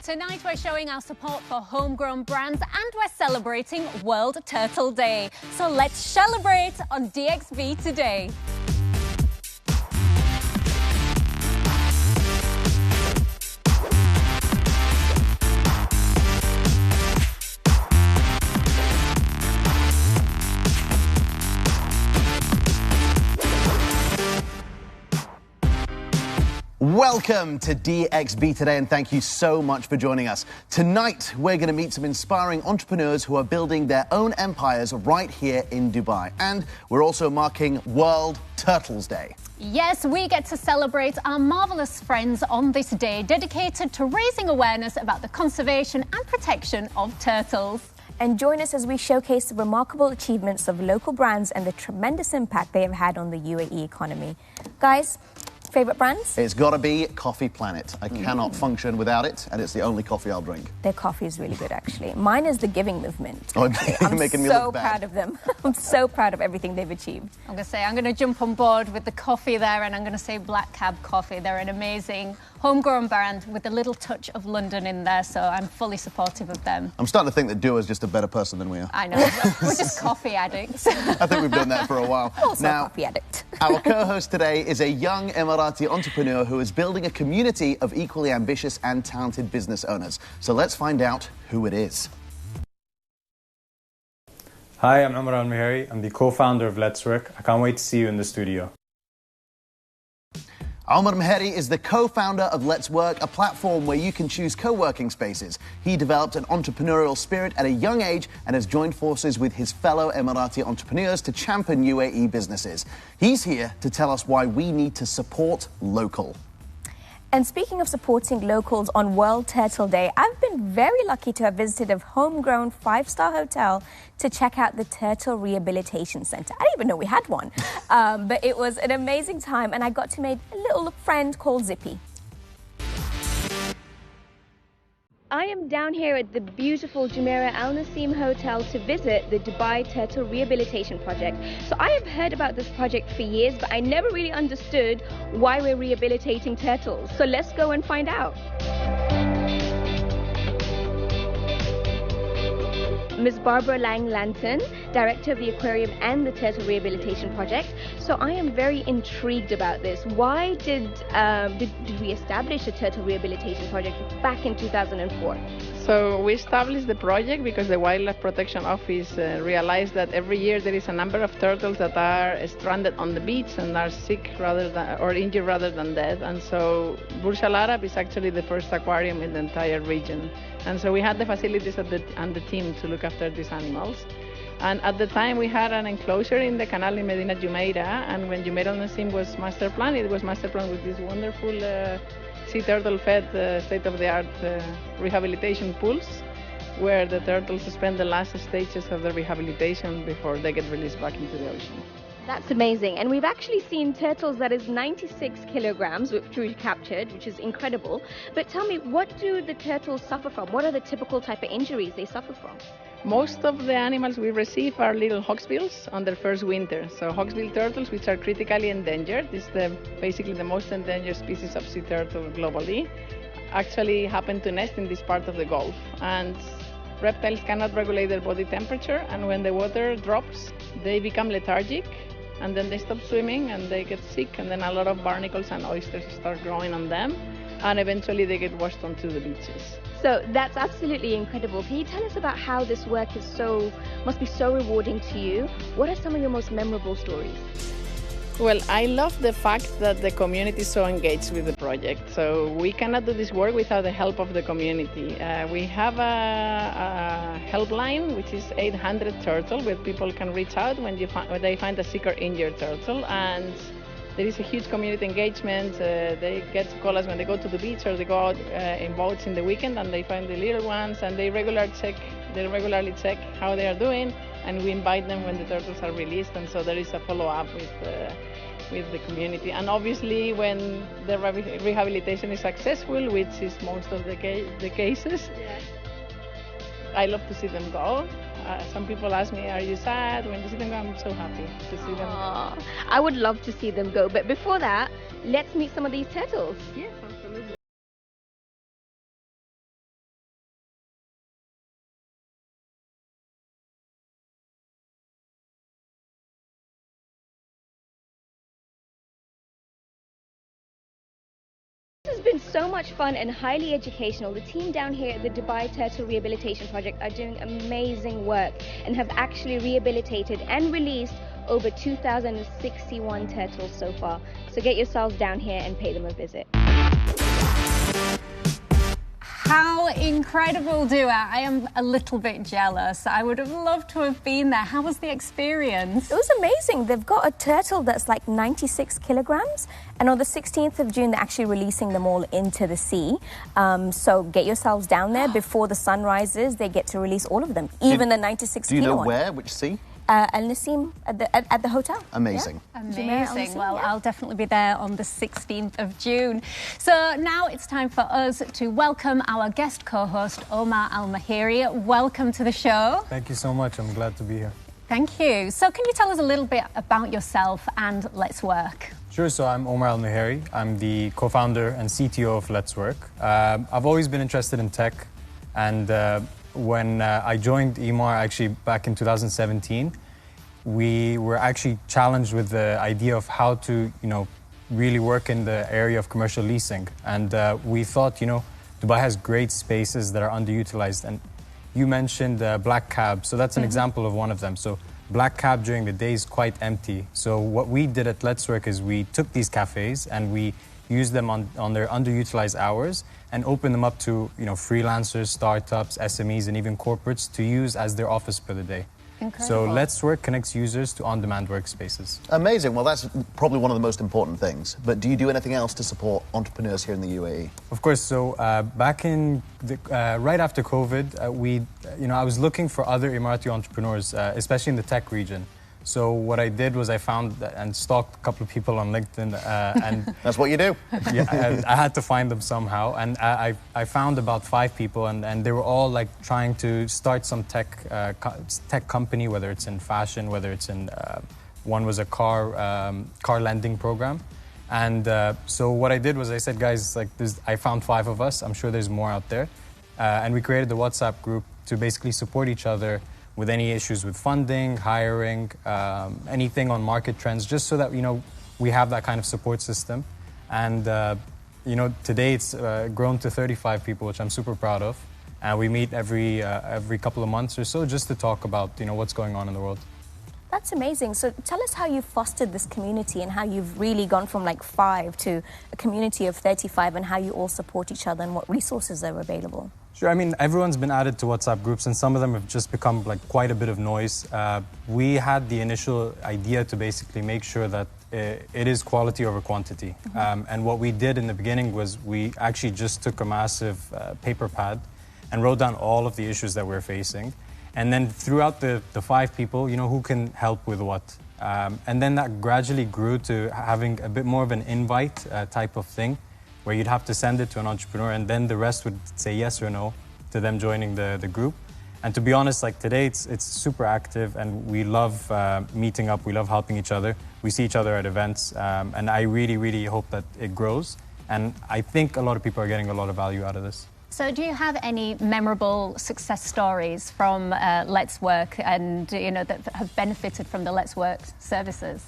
Tonight we're showing our support for homegrown brands and we're celebrating World Turtle Day. So let's celebrate on DXB Today. Welcome to DXB Today and thank you so much for joining us. Tonight we're going to meet some inspiring entrepreneurs who are building their own empires right here in Dubai. And we're also marking World Turtles Day. Yes, we get to celebrate our marvellous friends on this day dedicated to raising awareness about the conservation and protection of turtles. And join us as we showcase the remarkable achievements of local brands and the tremendous impact they have had on the UAE economy. Guys, favourite brands? It's got to be Coffee Planet. I cannot function without it, and it's the only coffee I'll drink. Their coffee is really good, actually. Mine is the Giving Movement. Oh, you're making me look bad. I'm so proud of them. I'm so proud of everything they've achieved. I'm going to say, I'm going to jump on board with the coffee there, and I'm going to say Black Cab Coffee. They're an amazing homegrown brand with a little touch of London in there, so I'm fully supportive of them. I'm starting to think that Dua is just a better person than we are. I know. We're just coffee addicts. I think we've done that for a while. Also a coffee addict. Our co-host today is a young Emirati entrepreneur who is building a community of equally ambitious and talented business owners. So let's find out who it is. Hi, I'm Omar AlMaheri. I'm the co-founder of Let's Work. I can't wait to see you in the studio. Omar AlMaheri is the co-founder of Let's Work, a platform where you can choose co-working spaces. He developed an entrepreneurial spirit at a young age and has joined forces with his fellow Emirati entrepreneurs to champion UAE businesses. He's here to tell us why we need to support local. And speaking of supporting locals on World Turtle Day, I've been very lucky to have visited a homegrown 5-star hotel to check out the Turtle Rehabilitation Center. I didn't even know we had one, but it was an amazing time and I got to meet a little friend called Zippy. I am down here at the beautiful Jumeirah Al Naseem Hotel to visit the Dubai Turtle Rehabilitation Project. So I have heard about this project for years, but I never really understood why we're rehabilitating turtles. So let's go and find out. Ms. Barbara Lang-Lanton, Director of the Aquarium and the Turtle Rehabilitation Project. So I am very intrigued about this. Why did we establish a Turtle Rehabilitation Project back in 2004? So we established the project because the Wildlife Protection Office realized that every year there is a number of turtles that are stranded on the beach and are sick rather than, or injured rather than dead. And so Burj Al Arab is actually the first aquarium in the entire region. And so we had the facilities and the team to look after these animals. And at the time we had an enclosure in the canal in Medina Jumeirah, and when Jumeirah Al Naseem was master planned, it was master planned with this wonderful sea turtle fed state-of-the-art rehabilitation pools where the turtles spend the last stages of their rehabilitation before they get released back into the ocean. That's amazing. And we've actually seen turtles that is 96 kilograms, which we captured, which is incredible. But tell me, what do the turtles suffer from? What are the typical type of injuries they suffer from? Most of the animals we receive are little hawksbills on their first winter. So hawksbill turtles, which are critically endangered, this is basically the most endangered species of sea turtle globally, actually happen to nest in this part of the Gulf. And reptiles cannot regulate their body temperature, and when the water drops, they become lethargic, and then they stop swimming and they get sick, and then a lot of barnacles and oysters start growing on them, and eventually they get washed onto the beaches. So that's absolutely incredible. Can you tell us about how this work must be so rewarding to you? What are some of your most memorable stories? Well, I love the fact that the community is so engaged with the project. So we cannot do this work without the help of the community. We have a helpline, which is 800 Turtle, where people can reach out when they find a sick or injured turtle. And there is a huge community engagement. They get to call us when they go to the beach or they go out in boats in the weekend and they find the little ones, and they regularly check how they are doing. And we invite them when the turtles are released, and so there is a follow-up with the community. And obviously, when the rehabilitation is successful, which is most of the cases, I love to see them go. Some people ask me, are you sad when you see them go? I'm so happy to see them go. I would love to see them go, but before that, let's meet some of these turtles. Yes, absolutely. so much fun and highly educational. The team down here at the Dubai Turtle Rehabilitation Project are doing amazing work and have actually rehabilitated and released over 2,061 turtles so far. So get yourselves down here and pay them a visit. How incredible, Dua. I am a little bit jealous. I would have loved to have been there. How was the experience? It was amazing. They've got a turtle that's like 96 kilograms, and on the 16th of June, they're actually releasing them all into the sea. So get yourselves down there before the sun rises. They get to release all of them, even the 96 kilo. Do you know one. where? Which sea? Al Naseem at the hotel. Amazing. Yeah. Amazing. Well, I'll definitely be there on the 16th of June. So now it's time for us to welcome our guest co-host, Omar AlMaheri. Welcome to the show. Thank you so much. I'm glad to be here. Thank you. So can you tell us a little bit about yourself and Let's Work? Sure. So I'm Omar AlMaheri. I'm the co-founder and CTO of Let's Work. I've always been interested in tech, and when I joined EMAR actually back in 2017, we were actually challenged with the idea of how to, really work in the area of commercial leasing. And we thought, Dubai has great spaces that are underutilized. And you mentioned Black Cab, so that's an example of one of them. So Black Cab during the day is quite empty. So what we did at Let's Work is we took these cafes and we used them on their underutilized hours and open them up to freelancers, startups, SMEs, and even corporates to use as their office for the day. Incredible. So Let's Work connects users to on-demand workspaces. Amazing. Well, that's probably one of the most important things. But do you do anything else to support entrepreneurs here in the UAE? Of course. So back in right after COVID, I was looking for other Emirati entrepreneurs, especially in the tech region. So what I did was I found and stalked a couple of people on LinkedIn, and that's what you do. Yeah, I had to find them somehow, and I found about 5 people, and they were all like trying to start some tech company, whether it's in fashion, whether it's in one was a car lending program, and so what I did was I said, guys, I found 5 of us. I'm sure there's more out there, and we created the WhatsApp group to basically support each other with any issues with funding, hiring, anything on market trends, just so that, we have that kind of support system. And, today it's grown to 35 people, which I'm super proud of. And we meet every couple of months or so just to talk about, what's going on in the world. That's amazing. So tell us how you fostered this community and how you've really gone from like 5 to a community of 35 and how you all support each other and what resources are available. Sure. I mean, everyone's been added to WhatsApp groups, and some of them have just become quite a bit of noise. We had the initial idea to basically make sure that it is quality over quantity. And what we did in the beginning was we actually just took a massive paper pad and wrote down all of the issues that we're facing. And then throughout the 5 people, who can help with what. And then that gradually grew to having a bit more of an invite type of thing, where you'd have to send it to an entrepreneur, and then the rest would say yes or no to them joining the group. And to be honest, today it's super active, and we love meeting up, we love helping each other. We see each other at events, and I really, really hope that it grows. And I think a lot of people are getting a lot of value out of this. So do you have any memorable success stories from Let's Work and, that have benefited from the Let's Work services?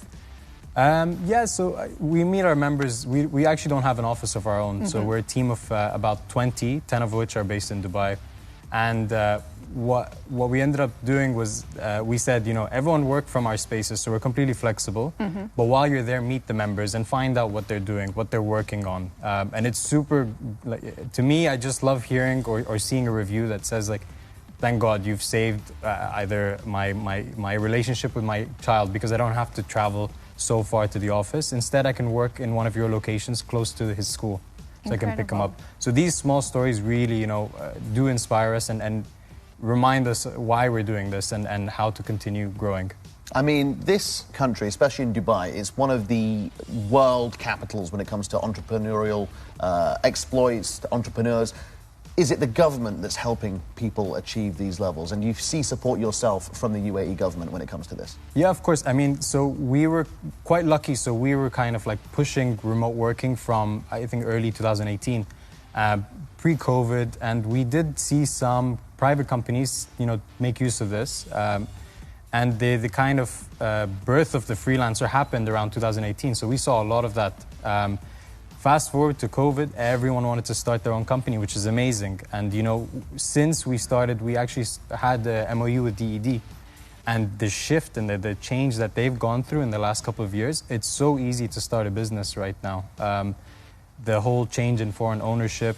Yeah, so we meet our members. We actually don't have an office of our own. So we're a team of about 20, 10 of which are based in Dubai. And what we ended up doing was we said, everyone work from our spaces, so we're completely flexible. But while you're there, meet the members and find out what they're doing, what they're working on. And it's super, to me, I just love hearing or seeing a review that says, thank God you've saved either my relationship with my child because I don't have to travel so far to the office. Instead, I can work in one of your locations close to his school, so I can pick him up. So these small stories really, do inspire us and remind us why we're doing this and how to continue growing. I mean, this country, especially in Dubai, is one of the world capitals when it comes to entrepreneurial exploits, to entrepreneurs. Is it the government that's helping people achieve these levels? And you see support yourself from the UAE government when it comes to this? Yeah, of course. I mean, so we were quite lucky. So we were kind of pushing remote working from, I think, early 2018, pre-COVID. And we did see some private companies, make use of this. And the kind of birth of the freelancer happened around 2018. So we saw a lot of that. Fast forward to COVID, everyone wanted to start their own company, which is amazing. And, you know, since we started, we actually had the MOU with DED. And the shift and the change that they've gone through in the last couple of years, it's so easy to start a business right now. The whole change in foreign ownership,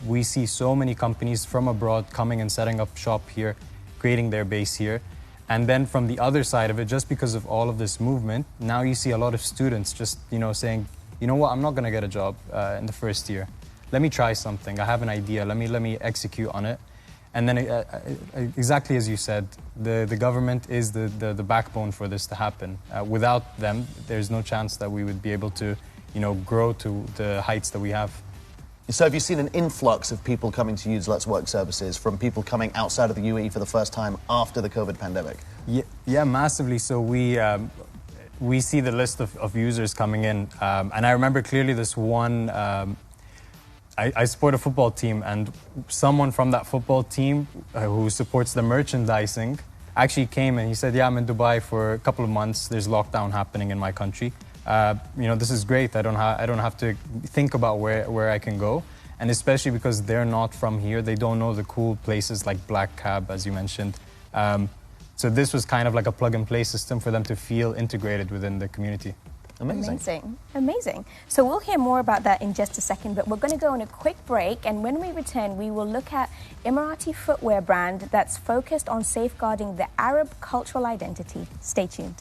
we see so many companies from abroad coming and setting up shop here, creating their base here. And then from the other side of it, just because of all of this movement, now you see a lot of students just, you know, saying, you know what, I'm not going to get a job in the first year. Let me try something. I have an idea. Let me execute on it. And then exactly as you said, the government is the backbone for this to happen. Without them, there's no chance that we would be able to, you know, grow to the heights that we have. So have you seen an influx of people coming to use Let's Work services from people coming outside of the UAE for the first time after the COVID pandemic? Yeah, massively. So we see the list of users coming in. And I remember clearly this one, I support a football team, and someone from that football team who supports the merchandising actually came and he said, yeah, I'm in Dubai for a couple of months. There's lockdown happening in my country. You know, this is great. I don't have to think about where I can go. And especially because they're not from here, they don't know the cool places like Black Cab, as you mentioned. So this was kind of like a plug-and-play system for them to feel integrated within the community. Amazing. Amazing. So we'll hear more about that in just a second, but we're going to go on a quick break, and when we return, we will look at Emirati footwear brand that's focused on safeguarding the Arab cultural identity. Stay tuned.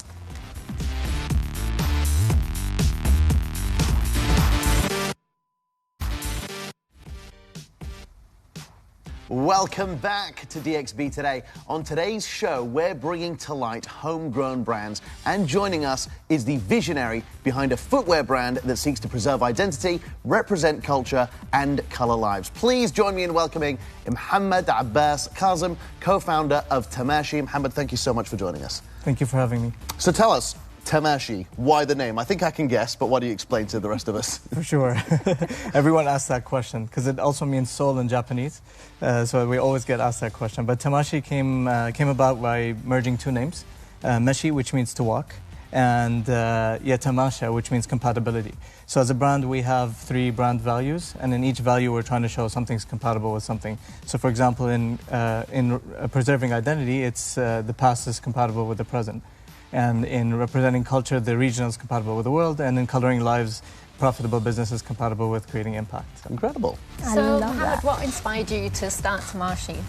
Welcome back to DXB Today. On today's show, we're bringing to light homegrown brands, and joining us is the visionary behind a footwear brand that seeks to preserve identity, represent culture, and colour lives. Please join me in welcoming Mohammed Abbas Kazim, co-founder of Tamashee. Mohammed, thank you so much for joining us. Thank you for having me. So tell us, Tamashee, why the name? I think I can guess, but why do you explain to the rest of us? For sure. Everyone asks that question because it also means soul in Japanese. So we always get asked that question. But Tamashee came about by merging two names. Meshi, which means to walk, and Tamasha, which means compatibility. So as a brand, we have 3 brand values, and in each value, we're trying to show something's compatible with something. So for example, in preserving identity, it's the past is compatible with the present. And in representing culture, the region is compatible with the world, and in coloring lives, profitable business is compatible with creating impact. Incredible. So, Mohammed, what inspired you to start Tamashee?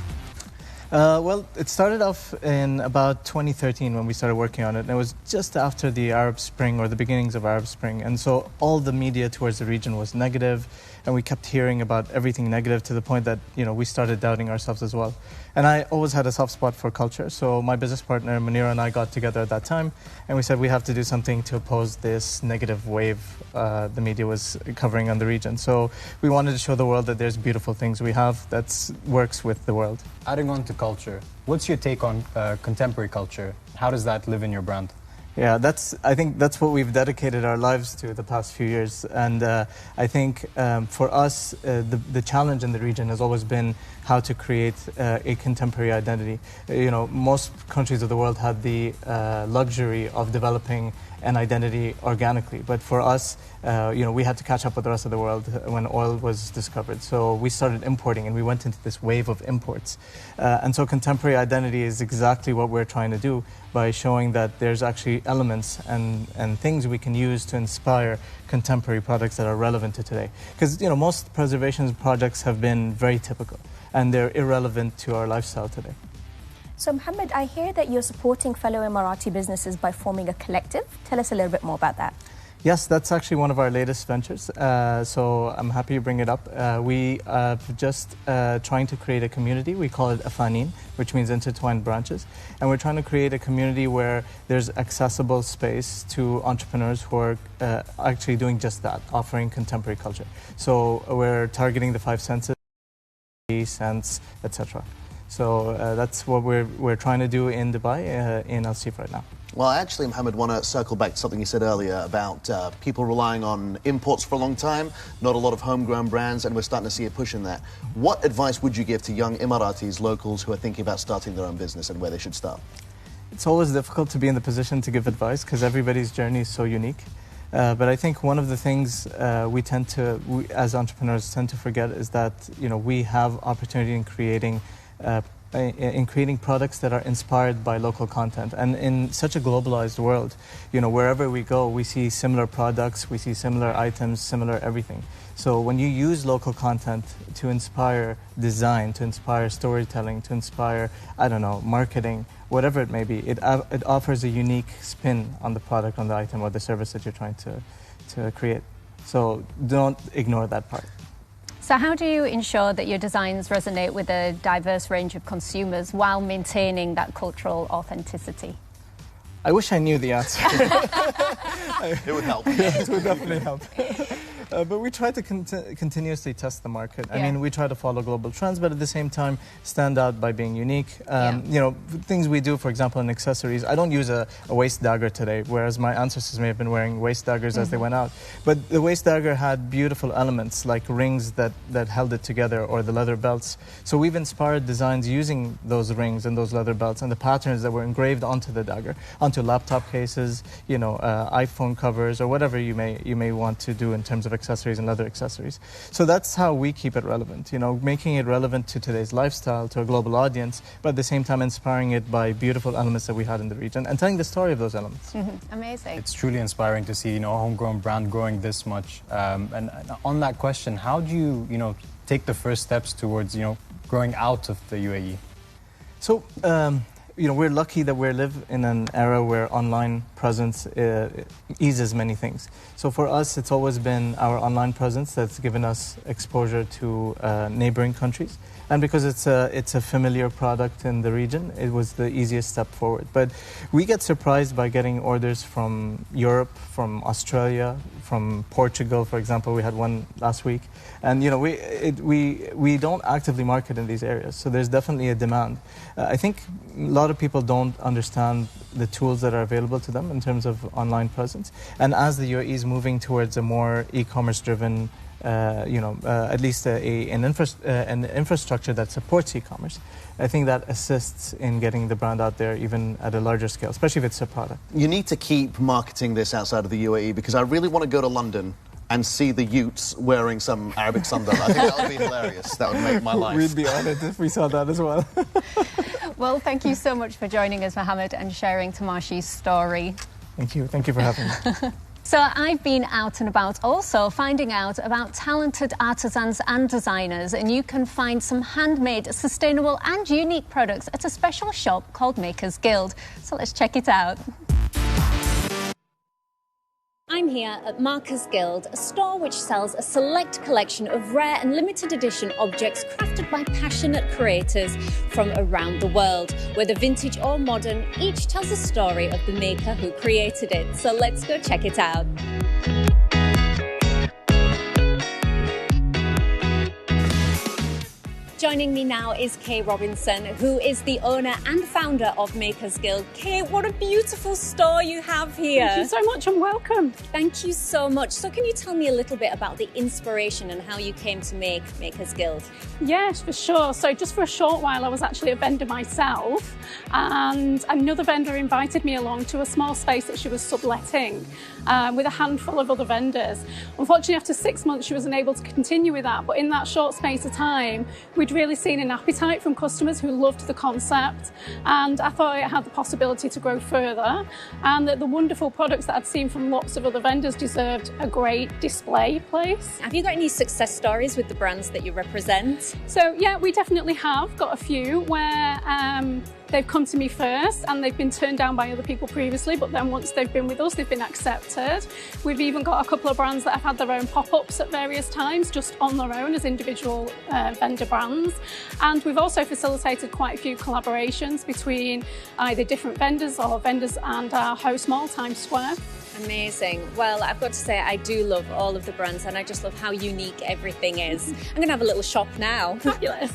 Well, it started off in about 2013 when we started working on it, and it was just after the Arab Spring, or the beginnings of Arab Spring, and so all the media towards the region was negative, and we kept hearing about everything negative to the point that, you know, we started doubting ourselves as well. And I always had a soft spot for culture, so my business partner Munira and I got together at that time, and we said we have to do something to oppose this negative wave the media was covering on the region. So we wanted to show the world that there's beautiful things we have that works with the world. Adding on to culture, what's your take on contemporary culture? How does that live in your brand? Yeah, I think that's what we've dedicated our lives to the past few years. And I think for us, the challenge in the region has always been how to create a contemporary identity. You know, most countries of the world had the luxury of developing an identity organically. But for us, you know, we had to catch up with the rest of the world when oil was discovered. So we started importing, and we went into this wave of imports. And so contemporary identity is exactly what we're trying to do by showing that there's actually elements and things we can use to inspire contemporary products that are relevant to today. Because, you know, most preservation projects have been very typical, and they're irrelevant to our lifestyle today. So, Mohammed, I hear that you're supporting fellow Emirati businesses by forming a collective. Tell us a little bit more about that. Yes, that's actually one of our latest ventures. So I'm happy you bring it up. We are just trying to create a community. We call it Afanin, which means intertwined branches. And we're trying to create a community where there's accessible space to entrepreneurs who are actually doing just that, offering contemporary culture. So we're targeting the 5 senses, sense, etc. So that's what we're trying to do in Dubai, in Al Seef right now. Well, actually, Mohammed, want to circle back to something you said earlier about people relying on imports for a long time, not a lot of homegrown brands, and we're starting to see a push in that. What advice would you give to young Emiratis, locals who are thinking about starting their own business, and where they should start? It's always difficult to be in the position to give advice because everybody's journey is so unique. But I think one of the things we as entrepreneurs tend to forget is that we have opportunity in creating products that are inspired by local content. And in such a globalized world, wherever we go, we see similar products, we see similar items, similar everything. So when you use local content to inspire design, to inspire storytelling, to inspire, marketing, whatever it may be, it offers a unique spin on the product, on the item, or the service that you're trying to create. So don't ignore that part. So how do you ensure that your designs resonate with a diverse range of consumers while maintaining that cultural authenticity? I wish I knew the answer. It would help. Yeah, it would definitely help. But we try to continuously test the market. I mean, we try to follow global trends, but at the same time, stand out by being unique. Things we do, for example, in accessories. I don't use a waist dagger today, whereas my ancestors may have been wearing waist daggers as they went out. But the waist dagger had beautiful elements like rings that held it together, or the leather belts. So we've inspired designs using those rings and those leather belts and the patterns that were engraved onto the dagger, onto laptop cases, iPhone covers, or whatever you may want to do in terms of accessories and leather accessories. So that's how we keep it relevant, making it relevant to today's lifestyle, to a global audience, but at the same time inspiring it by beautiful elements that we had in the region and telling the story of those elements. Amazing. It's truly inspiring to see, a homegrown brand growing this much. And on that question, how do you, take the first steps towards, growing out of the UAE? So, we're lucky that we live in an era where online presence eases many things. So for us, it's always been our online presence that's given us exposure to neighboring countries. And because it's a familiar product in the region, it was the easiest step forward. But we get surprised by getting orders from Europe, from Australia, from Portugal, for example. We had one last week. And we don't actively market in these areas, so there's definitely a demand. I think a lot of people don't understand the tools that are available to them in terms of online presence. And as the UAE is moving towards a more e-commerce driven, at least an infrastructure that supports e-commerce, I think that assists in getting the brand out there even at a larger scale, especially if it's a product. You need to keep marketing this outside of the UAE, because I really want to go to London and see the Utes wearing some Arabic sandal. I think that would be hilarious. That would make my life. We'd be honored if we saw that as well. Well, thank you so much for joining us, Mohammed, and sharing Tamashee's story. Thank you. Thank you for having me. So I've been out and about also finding out about talented artisans and designers, and you can find some handmade, sustainable and unique products at a special shop called Makers Guild. So let's check it out. I'm here at Makers Guild, a store which sells a select collection of rare and limited edition objects crafted by passionate creators from around the world. Whether vintage or modern, each tells a story of the maker who created it. So let's go check it out. Joining me now is Kay Robinson, who is the owner and founder of Makers Guild. Kay, what a beautiful store you have here. Thank you so much and welcome. Thank you so much. So can you tell me a little bit about the inspiration and how you came to make Makers Guild? Yes, for sure. So just for a short while, I was actually a vendor myself, and another vendor invited me along to a small space that she was subletting with a handful of other vendors. Unfortunately, after 6 months, she wasn't able to continue with that. But in that short space of time, we'd really seen an appetite from customers who loved the concept, and I thought it had the possibility to grow further, and that the wonderful products that I'd seen from lots of other vendors deserved a great display place. Have you got any success stories with the brands that you represent? So yeah, we definitely have got a few where they've come to me first and they've been turned down by other people previously, but then once they've been with us, they've been accepted. We've even got a couple of brands that have had their own pop-ups at various times, just on their own as individual vendor brands. And we've also facilitated quite a few collaborations between either different vendors or vendors and our host mall, Times Square. Amazing. Well, I've got to say, I do love all of the brands and I just love how unique everything is. I'm going to have a little shop now. Fabulous.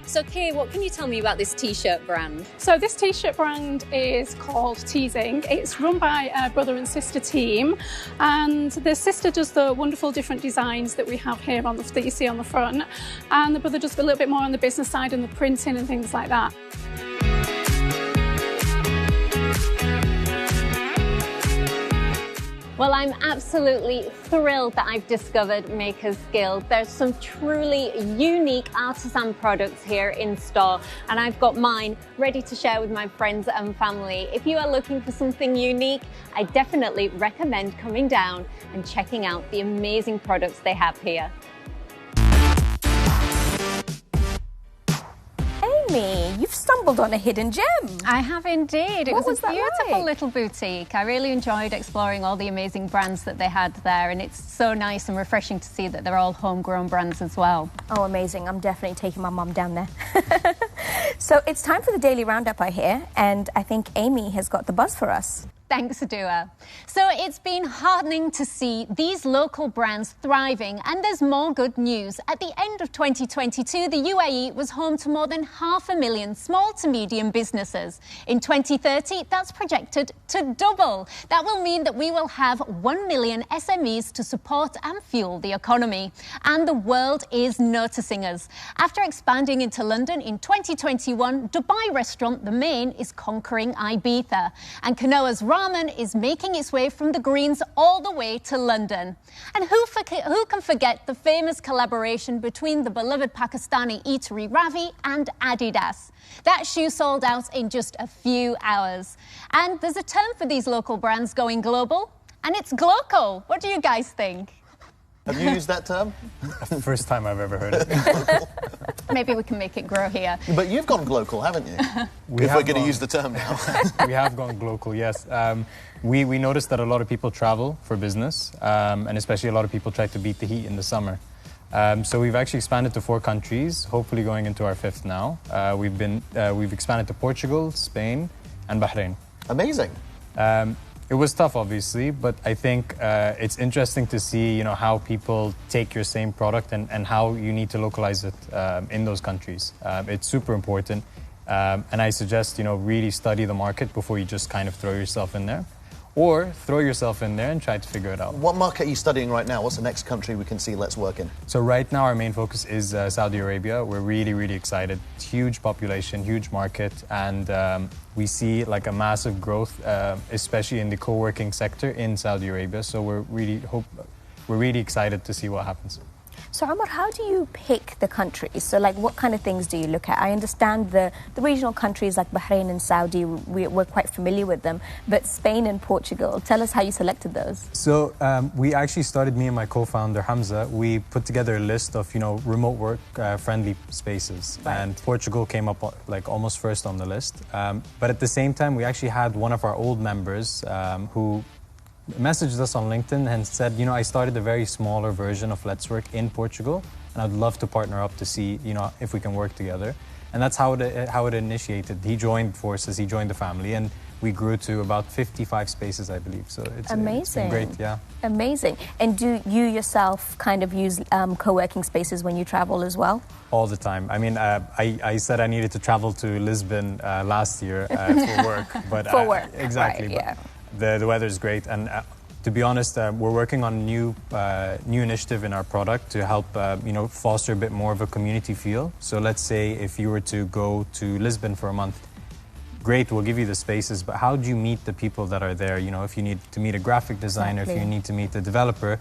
So Kay, what can you tell me about this t-shirt brand? So this t-shirt brand is called Teasing. It's run by a brother and sister team, and the sister does the wonderful different designs that we have here on that you see on the front, and the brother does a little bit more on the business side and the printing and things like that. Well, I'm absolutely thrilled that I've discovered Makers Guild. There's some truly unique artisan products here in store, and I've got mine ready to share with my friends and family. If you are looking for something unique, I definitely recommend coming down and checking out the amazing products they have here. Amy, you've stumbled on a hidden gem. I have indeed. It What was a that beautiful like? little boutique. I really enjoyed exploring all the amazing brands that they had there, and it's so nice and refreshing to see that they're all homegrown brands as well. Oh, amazing. I'm definitely taking my mum down there. So it's time for the daily roundup, I hear, and I think Amy has got the buzz for us. Thanks, Dua. So it's been heartening to see these local brands thriving, and there's more good news. At the end of 2022, the UAE was home to more than 500,000 small to medium businesses. In 2030, that's projected to double. That will mean that we will have 1 million SMEs to support and fuel the economy. And the world is noticing us. After expanding into London in 2021, Dubai restaurant The Main is conquering Ibiza. And Kanoa's Ramen is making its way from the Greens all the way to London. And who can forget the famous collaboration between the beloved Pakistani eatery Ravi and Adidas? That shoe sold out in just a few hours. And there's a term for these local brands going global, and it's glocal. What do you guys think? Have you used that term? First time I've ever heard it. Maybe we can make it grow here. But you've gone global, haven't you? If we're going to use the term now. We have gone global, yes. We noticed that a lot of people travel for business, and especially a lot of people try to beat the heat in the summer. So we've actually expanded to 4 countries, hopefully going into our 5th now. We've expanded to Portugal, Spain, and Bahrain. Amazing. It was tough, obviously, but I think it's interesting to see, how people take your same product and how you need to localize it in those countries. It's super important, and I suggest, really study the market before you just kind of throw yourself in there. Or throw yourself in there and try to figure it out. What market are you studying right now? What's the next country we can see Let's Work in? So right now our main focus is Saudi Arabia. We're really, really excited. Huge population, huge market, and we see like a massive growth, especially in the co-working sector in Saudi Arabia. So we're really excited to see what happens. So, Omar, how do you pick the countries? So, like, what kind of things do you look at? I understand the regional countries like Bahrain and Saudi, we're quite familiar with them, but Spain and Portugal, tell us how you selected those. So, we actually started, me and my co-founder, Hamza, we put together a list of, remote work friendly spaces. Right. And Portugal came up like almost first on the list. But at the same time, we actually had one of our old members who messaged us on LinkedIn and said, I started a very smaller version of Let's Work in Portugal, and I'd love to partner up to see, if we can work together. And that's how it initiated. He joined forces, he joined the family, and we grew to about 55 spaces, I believe. So it's been great, yeah. Amazing. And do you yourself kind of use co-working spaces when you travel as well? All the time. I mean, I said I needed to travel to Lisbon last year for work. But, for work. Exactly. Right, yeah. The weather's great, and to be honest, we're working on a new initiative in our product to help foster a bit more of a community feel. So let's say if you were to go to Lisbon for a month, great, we'll give you the spaces, but how do you meet the people that are there? If you need to meet a graphic designer, Exactly. if you need to meet a developer,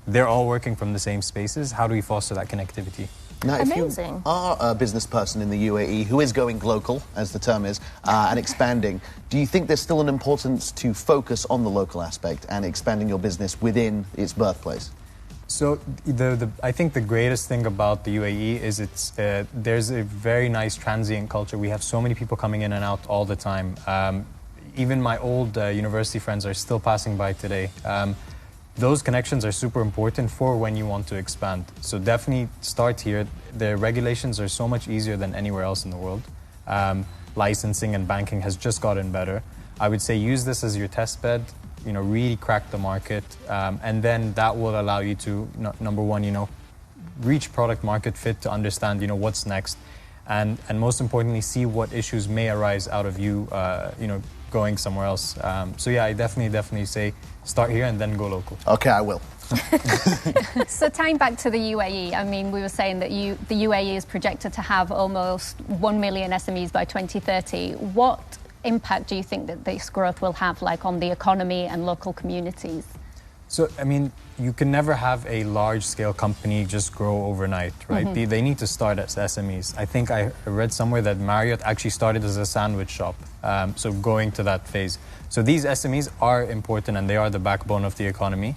they're all working from the same spaces. How do we foster that connectivity? Now, if Amazing. you are a business person in the UAE who is going global, as the term is, and expanding, do you think there's still an importance to focus on the local aspect and expanding your business within its birthplace? So I think the greatest thing about the UAE is there's a very nice transient culture. We have so many people coming in and out all the time. Even my old university friends are still passing by today. Those connections are super important for when you want to expand. So definitely start here. The regulations are so much easier than anywhere else in the world. Licensing and banking has just gotten better. I would say use this as your test bed, really crack the market. And then that will allow you to, number one, reach product market fit to understand, what's next. And most importantly, see what issues may arise out of you, going somewhere else. So yeah, I definitely say start here and then go local. Okay, I will. So tying back to the UAE, I mean, we were saying that the UAE is projected to have almost 1 million SMEs by 2030. What impact do you think that this growth will have, like, on the economy and local communities? So, I mean, you can never have a large-scale company just grow overnight, right? They need to start as SMEs. I think I read somewhere that Marriott actually started as a sandwich shop, so going to that phase. So these SMEs are important, and they are the backbone of the economy.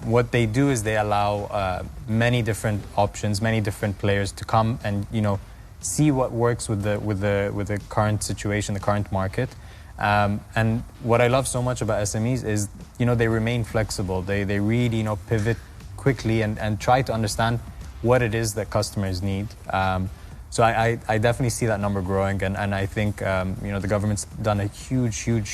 What they do is they allow many different options, many different players to come and, you know, see what works with the current situation, the current market. And what I love so much about SMEs is, you know, they remain flexible. They really, you know, pivot quickly and try to understand what it is that customers need. So I definitely see that number growing, and I think, you know, the government's done a huge, you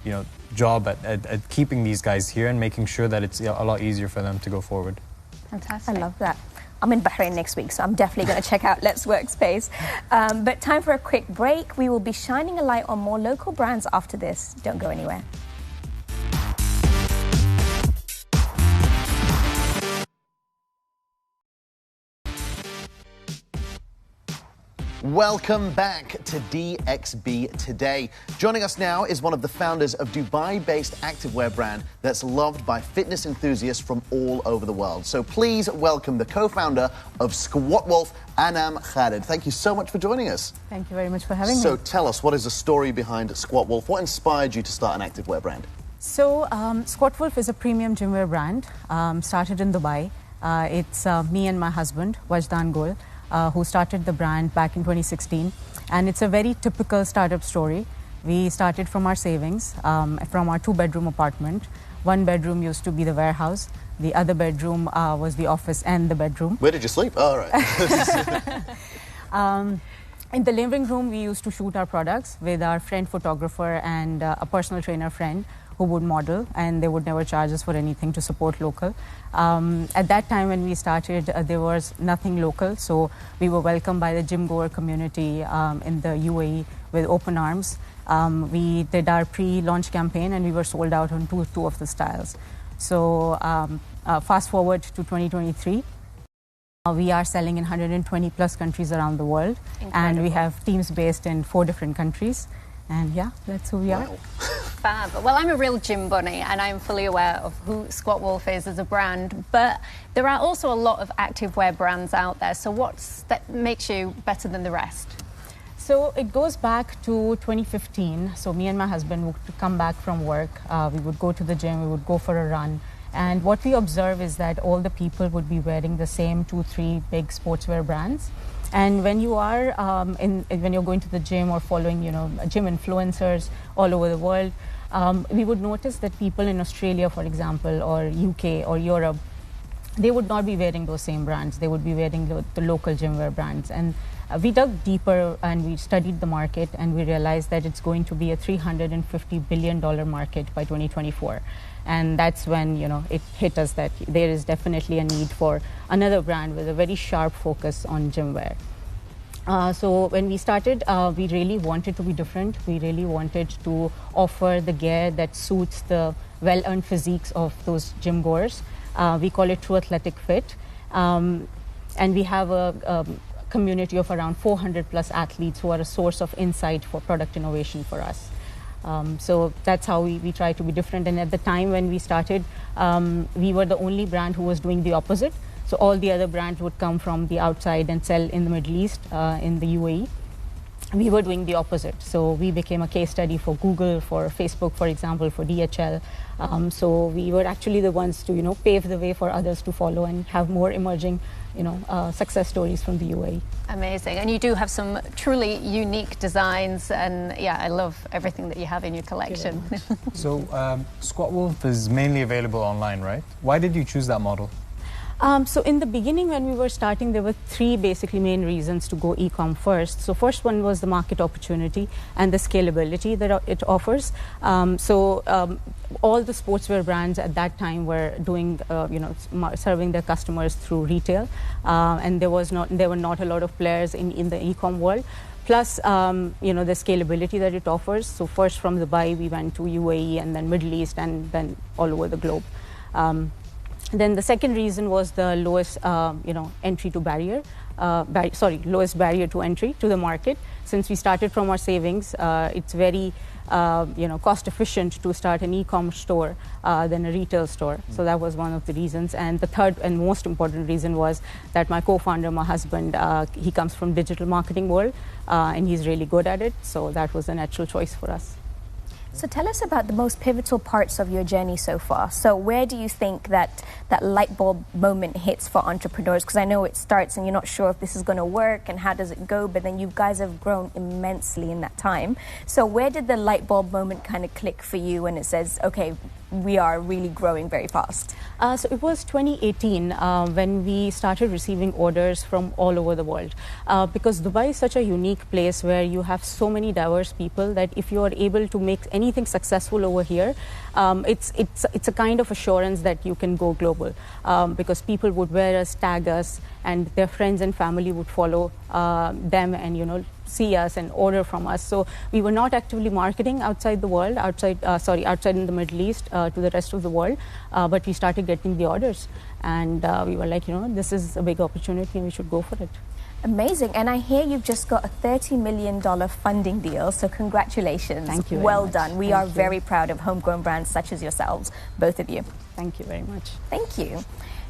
know, job at keeping these guys here and making sure that it's a lot easier for them to go forward. Fantastic. I love that. I'm in Bahrain next week, so I'm definitely going to check out Let's Workspace. But time for a quick break. We will be shining a light on more local brands after this. Don't go anywhere. Welcome back to DXB Today. Joining us now is one of the founders of Dubai-based activewear brand that's loved by fitness enthusiasts from all over the world. So please welcome the co-founder of Squatwolf, Omar AlMaheri. Thank you so much for joining us. Thank you very much for having me. So tell us, what is the story behind Squatwolf? What inspired you to start an activewear brand? So Squatwolf is a premium gymwear brand, started in Dubai. It's me and my husband, Wajdan Gul, who started the brand back in 2016. And it's a very typical startup story. We started from our savings, from our 2-bedroom apartment. One bedroom used to be the warehouse. The other bedroom was the office and the bedroom. Where did you sleep? Oh, right. In the living room, we used to shoot our products with our friend photographer and a personal trainer friend who would model, and they would never charge us for anything to support local. At that time when we started, there was nothing local, so we were welcomed by the gym goer community in the UAE with open arms. We did our pre-launch campaign and we were sold out on two of the styles. So fast forward to 2023. We are selling in 120 plus countries around the world. Incredible. And we have teams based in 4 different countries. And yeah, that's who we are. Fab. Well, I'm a real gym bunny and I'm fully aware of who Squatwolf is as a brand, but there are also a lot of activewear brands out there. So that makes you better than the rest? So it goes back to 2015. So me and my husband would come back from work. We would go to the gym, we would go for a run. And what we observe is that all the people would be wearing the same 2-3 big sportswear brands. And when you are when you're going to the gym or following, you know, gym influencers all over the world, we would notice that people in Australia, for example, or UK or Europe, they would not be wearing those same brands. They would be wearing the local gymwear brands. And we dug deeper and we studied the market, and we realized that it's going to be a $350 billion market by 2024. And that's when, you know, it hit us that there is definitely a need for another brand with a very sharp focus on gymwear. So when we started, we really wanted to be different. We really wanted to offer the gear that suits the well-earned physiques of those gym goers. We call it True Athletic Fit. And we have a community of around 400 plus athletes who are a source of insight for product innovation for us. So that's how we try to be different. And at the time when we started, we were the only brand who was doing the opposite. So all the other brands would come from the outside and sell in the Middle East, in the UAE. We were doing the opposite. So we became a case study for Google, for Facebook, for example, for DHL. So we were actually the ones to, you know, pave the way for others to follow and have more emerging, you know, success stories from the UAE. Amazing. And you do have some truly unique designs, and yeah, I love everything that you have in your collection. So Squatwolf is mainly available online, right? Why did you choose that model? So in the beginning when we were starting, there were 3 basically main reasons to go e-com first. So first one was the market opportunity and the scalability that it offers. All the sportswear brands at that time were doing, you know, serving their customers through retail, and there were not a lot of players in the e-com world. Plus, you know, the scalability that it offers. So first from Dubai, we went to UAE and then Middle East and then all over the globe. Then the second reason was the lowest, you know, lowest barrier to entry to the market. Since we started from our savings, it's very cost efficient to start an e-commerce store than a retail store. So that was one of the reasons. And the third and most important reason was that my co-founder, my husband, he comes from digital marketing world, and he's really good at it. So that was a natural choice for us. So tell us about the most pivotal parts of your journey so far. So where do you think that light bulb moment hits for entrepreneurs? Because I know it starts and you're not sure if this is going to work and how does it go, but then you guys have grown immensely in that time. So where did the light bulb moment kind of click for you when it says, okay, we are really growing very fast? So it was 2018 when we started receiving orders from all over the world. Because Dubai is such a unique place where you have so many diverse people that if you are able to make anything successful over here, it's a kind of assurance that you can go global. Because people would wear us, tag us, and their friends and family would follow them and, see us and order from us. So we were not actively marketing outside the world, outside in the Middle East to the rest of the world, but we started getting the orders, and we were like, this is a big opportunity and we should go for it. Amazing. And I hear you've just got a $30 million funding deal, so congratulations. Thank you very well much. done. We are very proud of homegrown brands such as yourselves, both of you. Thank you very much. Thank you.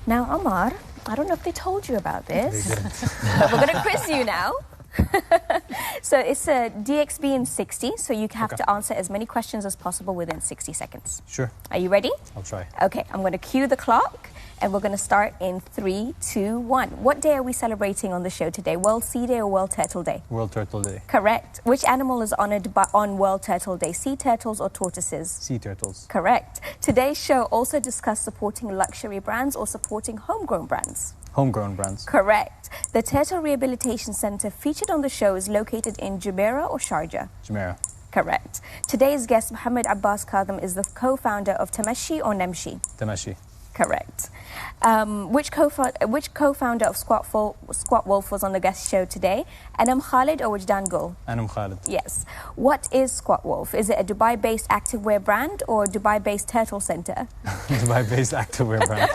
Now, Omar, I don't know if they told you about this. We're going to quiz you now. So it's a DXB in 60, so you have to answer as many questions as possible within 60 seconds. Sure. Are you ready? I'll try. Okay, I'm going to cue the clock, and we're going to start in 3, 2, 1. What day are we celebrating on the show today? World Sea Day or World Turtle Day? World Turtle Day. Correct. Which animal is honored on World Turtle Day? Sea turtles or tortoises? Sea turtles. Correct. Today's show also discussed supporting luxury brands or supporting homegrown brands. Homegrown brands. Correct. The Turtle Rehabilitation Center featured on the show is located in Jumeirah or Sharjah? Jumeirah. Correct. Today's guest, Mohammed Abbas Kadhim, is the co-founder of Tamashee or Namshi? Tamashee. Correct. Which co-founder of Squatwolf was on the guest show today? Anam Khalid or Wajdan Gul? Anam Khalid. Yes. What is Squatwolf? Is it a Dubai-based activewear brand or a Dubai-based turtle center? Dubai-based activewear brand.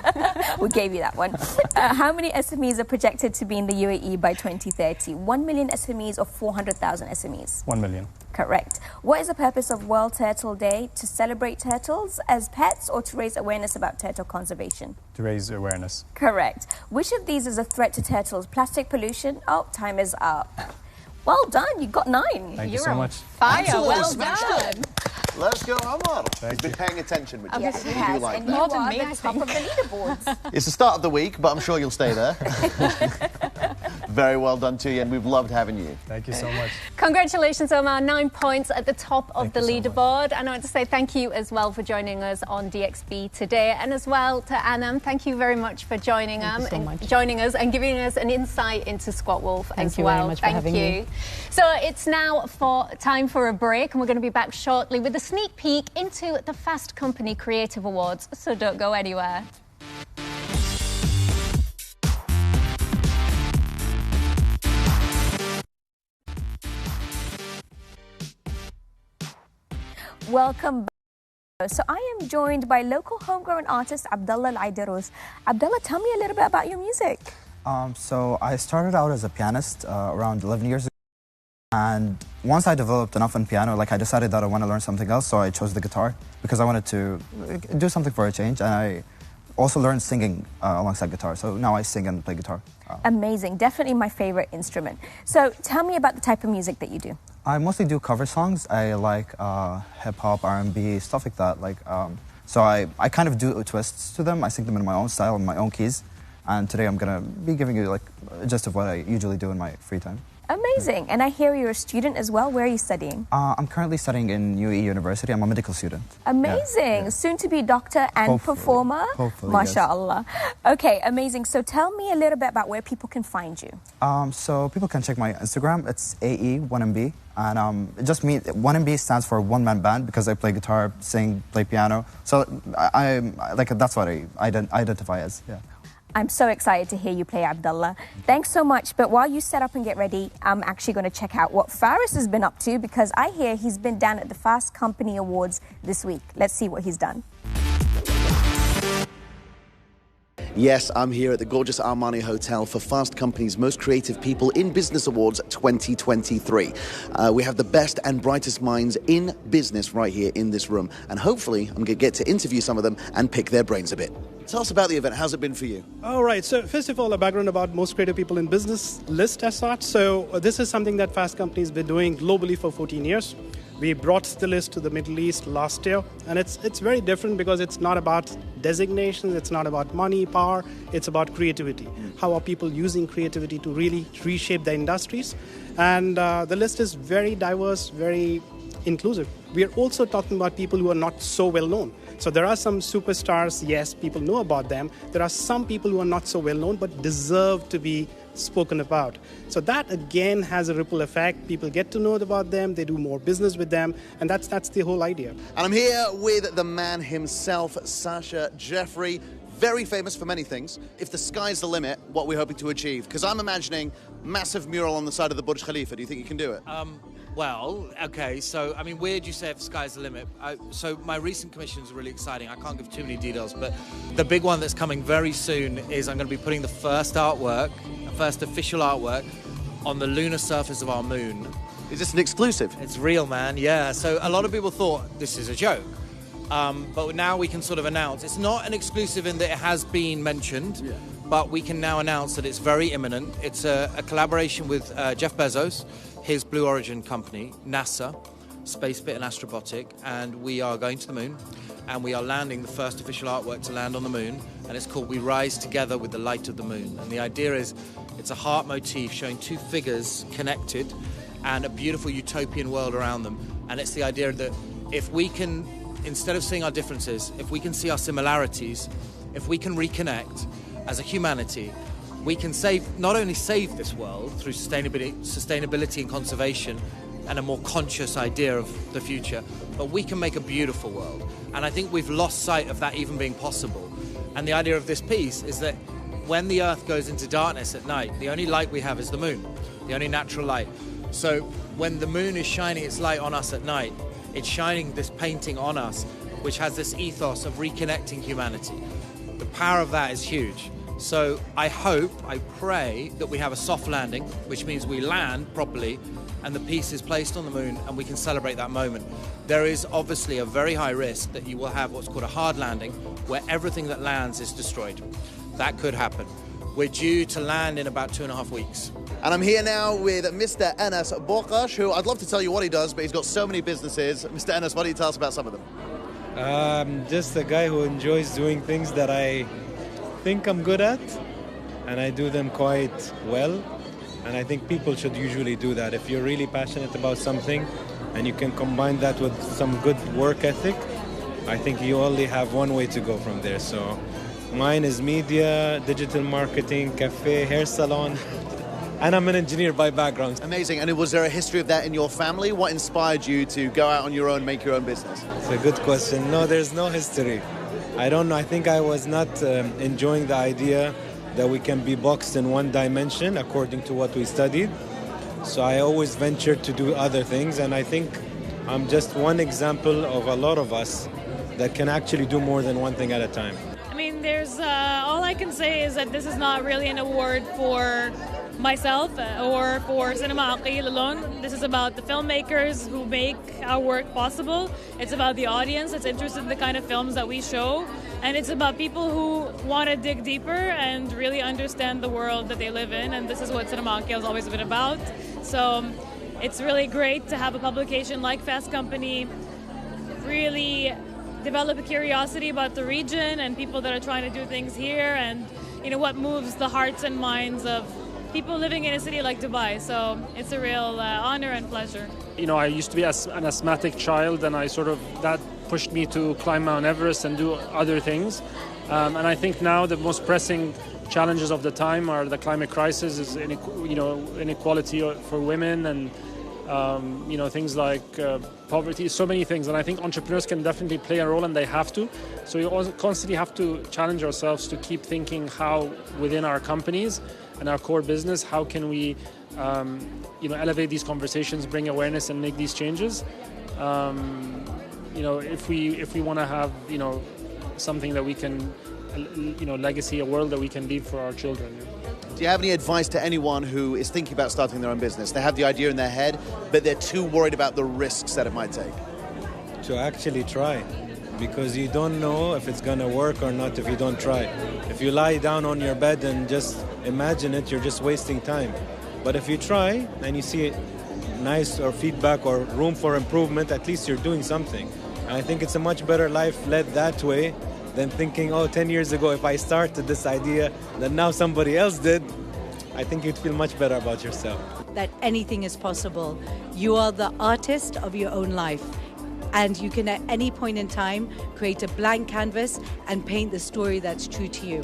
We gave you that one. How many SMEs are projected to be in the UAE by 2030? 1 million SMEs or 400,000 SMEs? 1 million. Correct. What is the purpose of World Turtle Day? To celebrate turtles as pets or to raise awareness about turtle conservation? To raise awareness. Correct. Which of these is a threat to turtles? Plastic pollution? Oh, time is up. Well done, you got 9. Thank you so much. Fire, Absolutely well smashed done. it. Let's go, Omar. He's been paying attention, which Yes, he we has. do like And that. you are the top of the leaderboards. It's the start of the week, but I'm sure you'll stay there. Very well done to you, and we've loved having you. Thank you so much. Congratulations, Omar. 9 points at the top of the Thank you so leaderboard. And I want to say thank you as well for joining us on DXB today. And as well to Anam, thank you very much for joining us and giving us an insight into Squatwolf as you well. very much for having me. So it's now time for a break, and we're going to be back shortly with a sneak peek into the Fast Company Creative Awards. So don't go anywhere. Welcome back. So I am joined by local homegrown artist Abdullah Al-Aidarus. Abdullah, tell me a little bit about your music. So I started out as a pianist around 11 years ago. And once I developed enough on piano, I decided that I want to learn something else, so I chose the guitar because I wanted to do something for a change. And I also learned singing alongside guitar, so now I sing and play guitar. Amazing, definitely my favorite instrument. So tell me about the type of music that you do. I mostly do cover songs. I like hip-hop, R&B, stuff like that. So I kind of do twists to them. I sing them in my own style, in my own keys. And today I'm going to be giving you a gist of what I usually do in my free time. Amazing. And I hear you're a student as well. Where are you studying? I'm currently studying in UAE University. I'm a medical student. Amazing. Yeah. Soon to be doctor and Hopefully. performer. Hopefully, MashaAllah. Okay, amazing. So tell me a little bit about where people can find you. So people can check my Instagram. It's AE1MB. And it just means 1MB stands for one-man band because I play guitar, sing, play piano. So that's what I identify as. Yeah. I'm so excited to hear you play, Abdullah. Thanks so much. But while you set up and get ready, I'm actually going to check out what Faris has been up to because I hear he's been down at the Fast Company Awards this week. Let's see what he's done. Yes, I'm here at the gorgeous Armani Hotel for Fast Company's Most Creative People in Business Awards 2023. We have the best and brightest minds in business right here in this room. And hopefully I'm going to get to interview some of them and pick their brains a bit. Tell us about the event. How's it been for you? All right. So first of all, a background about Most Creative People in Business list as such. So this is something that Fast Company's been doing globally for 14 years. We brought the list to the Middle East last year, and it's very different because it's not about designations, it's not about money, power, it's about creativity. How are people using creativity to really reshape their industries? And the list is very diverse, very inclusive. We are also talking about people who are not so well known. So there are some superstars, yes, people know about them. There are some people who are not so well known but deserve to be spoken about. So that again has a ripple effect. People get to know about them, they do more business with them, and that's the whole idea. And I'm here with the man himself, Sasha Jeffrey, very famous for many things. If the sky's the limit, what we're hoping to achieve? Because I'm imagining massive mural on the side of the Burj Khalifa. Do you think you can do it? Well, okay, so, I mean, weird you say if the sky's the limit. So my recent commissions are really exciting. I can't give too many details, but the big one that's coming very soon is I'm going to be putting the first official artwork on the lunar surface of our moon. Is this an exclusive? It's real, man, yeah. So a lot of people thought this is a joke. But now we can sort of announce. It's not an exclusive in that it has been mentioned, but we can now announce that it's very imminent. It's a collaboration with Jeff Bezos, his Blue Origin company, NASA, Spacebit and Astrobotic, and we are going to the moon, and we are landing the first official artwork to land on the moon, and it's called We Rise Together with the Light of the Moon. And the idea is it's a heart motif showing two figures connected and a beautiful utopian world around them. And it's the idea that if we can, instead of seeing our differences, if we can see our similarities, if we can reconnect as a humanity, we can not only save this world through sustainability and conservation and a more conscious idea of the future, but we can make a beautiful world. And I think we've lost sight of that even being possible. And the idea of this piece is that when the Earth goes into darkness at night, the only light we have is the moon, the only natural light. So when the moon is shining its light on us at night, it's shining this painting on us, which has this ethos of reconnecting humanity. The power of that is huge. So I pray that we have a soft landing, which means we land properly and the piece is placed on the moon and we can celebrate that moment. There is obviously a very high risk that you will have what's called a hard landing, where everything that lands is destroyed. That could happen. We're due to land in about 2.5 weeks. And I'm here now with Mr. Anas Bokash, who I'd love to tell you what he does, but he's got so many businesses. Mr. Anas, why don't you tell us about some of them? Just a guy who enjoys doing things that I think I'm good at, and I do them quite well. And I think people should usually do that. If you're really passionate about something and you can combine that with some good work ethic, I think you only have one way to go from there. So mine is media, digital marketing, cafe, hair salon, and I'm an engineer by background. Amazing. And was there a history of that in your family? What inspired you to go out on your own, make your own business? It's a good question. No, there's no history. I don't know. I think I was not enjoying the idea that we can be boxed in one dimension according to what we studied. So I always ventured to do other things, and I think I'm just one example of a lot of us that can actually do more than one thing at a time. I mean, there's all I can say is that this is not really an award for myself or for Cinema Aqil alone. This is about the filmmakers who make our work possible. It's about the audience that's interested in the kind of films that we show. And it's about people who want to dig deeper and really understand the world that they live in. And this is what Cinema Aqil has always been about. So it's really great to have a publication like Fast Company really develop a curiosity about the region and people that are trying to do things here, and what moves the hearts and minds of people living in a city like Dubai. So it's a real honor and pleasure. I used to be an asthmatic child, and that pushed me to climb Mount Everest and do other things. And I think now the most pressing challenges of the time are the climate crisis, is inequality for women, and things like poverty, so many things. And I think entrepreneurs can definitely play a role, and they have to. So we also constantly have to challenge ourselves to keep thinking how within our companies and our core business, how can we elevate these conversations, bring awareness, and make these changes. If we want to have something that we can legacy, a world that we can leave for our children. Do you have any advice to anyone who is thinking about starting their own business? They have the idea in their head, but they're too worried about the risks that it might take. To actually try, because you don't know if it's going to work or not if you don't try. If you lie down on your bed and just imagine it, you're just wasting time. But if you try and you see nice or feedback or room for improvement, at least you're doing something. And I think it's a much better life led that way than thinking, 10 years ago, if I started this idea that now somebody else did, I think you'd feel much better about yourself. That anything is possible. You are the artist of your own life. And you can at any point in time create a blank canvas and paint the story that's true to you.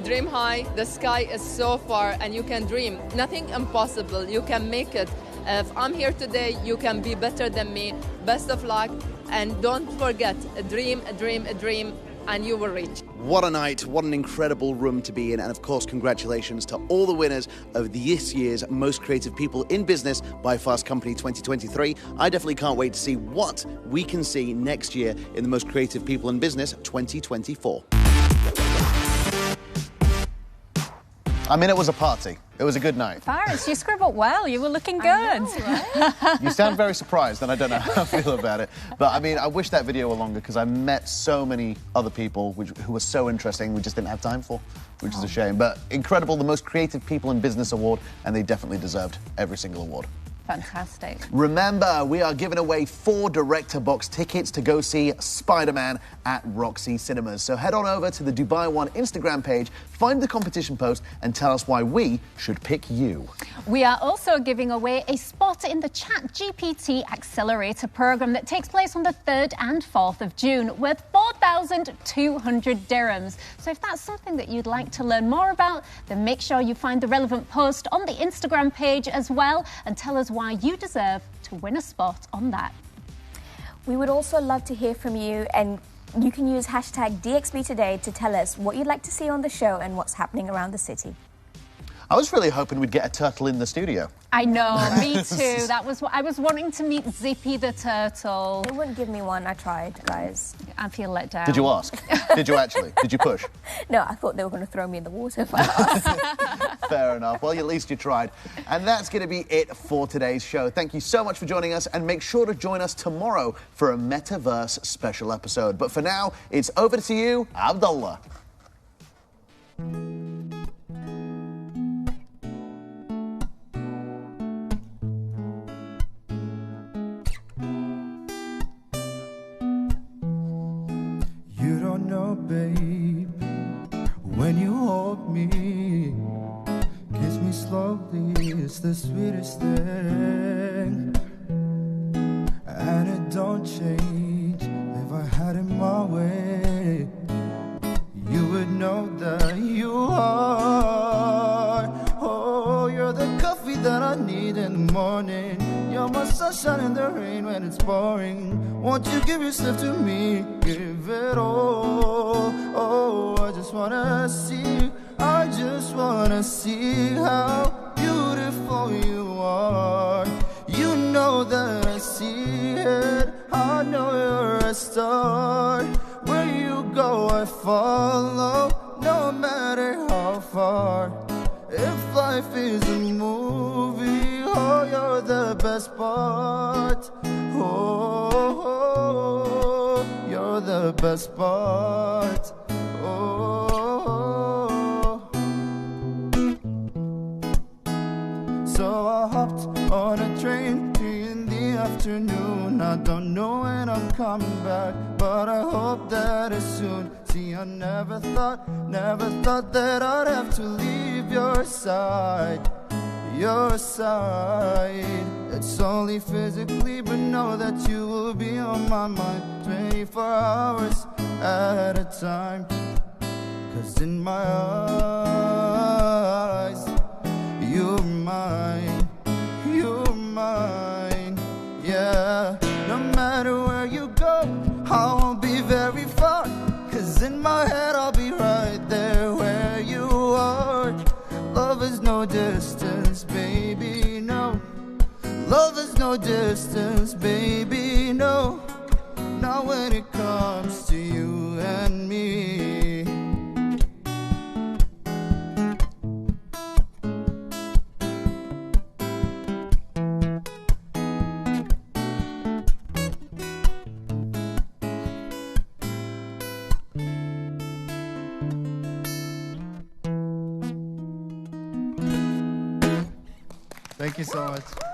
Dream high, the sky is so far and you can dream. Nothing impossible, you can make it. If I'm here today, you can be better than me. Best of luck, and don't forget, a dream, and you will reach. What a night, what an incredible room to be in, and of course congratulations to all the winners of this year's Most Creative People in Business by Fast Company 2023. I definitely can't wait to see what we can see next year in the Most Creative People in Business 2024. I mean, it was a party. It was a good night. Faris, you scribbled well. You were looking good. I know, right? You sound very surprised, and I don't know how I feel about it. But, I mean, I wish that video were longer because I met so many other people who were so interesting we just didn't have time for, which is a shame. But incredible, the Most Creative People in Business Award, and they definitely deserved every single award. Fantastic. Remember, we are giving away 4 Director Box tickets to go see Spider-Man at Roxy Cinemas. So head on over to the Dubai One Instagram page, find the competition post, and tell us why we should pick you. We are also giving away a spot in the ChatGPT Accelerator program that takes place on the 3rd and 4th of June, worth 4,200 dirhams. So if that's something that you'd like to learn more about, then make sure you find the relevant post on the Instagram page as well, and tell us why you deserve to win a spot on that. We would also love to hear from you, and you can use hashtag DXB Today to tell us what you'd like to see on the show and what's happening around the city. I was really hoping we'd get a turtle in the studio. I know, me too. That was what I was wanting to meet Zippy the turtle. They wouldn't give me one. I tried, guys. I feel let down. Did you ask? Did you actually? Did you push? No, I thought they were going to throw me in the water if I asked. Fair enough. Well, at least you tried. And that's going to be it for today's show. Thank you so much for joining us, and make sure to join us tomorrow for a Metaverse special episode. But for now, it's over to you, Abdullah. Babe, when you hold me, kiss me slowly, it's the sweetest thing. And it don't change. If I had it my way, you would know that you are. Oh, you're the coffee that I need in the morning. You're my sunshine in the rain when it's pouring. Won't you give yourself to me? Give it all. Oh, I just wanna see. I just wanna see how beautiful you are. You know that I see it. I know you're a star. Where you go, I follow. No matter how far. If life is a movie, oh, you're the best part. Oh, you're the best part. Oh, so I hopped on a train in the afternoon. I don't know when I'm coming back, but I hope that it's soon. See, I never thought that I'd have to leave your side. Your side. It's only physically, but know that you will be on my mind 24 hours at a time. 'Cause in my eyes, you're mine, you're mine, yeah. No matter where you go, I won't be very far. 'Cause in my head I'll be right there where you are. Love is no distance, baby, no. Love is no distance, baby, no. Not when it comes to you and me. Thank you so much.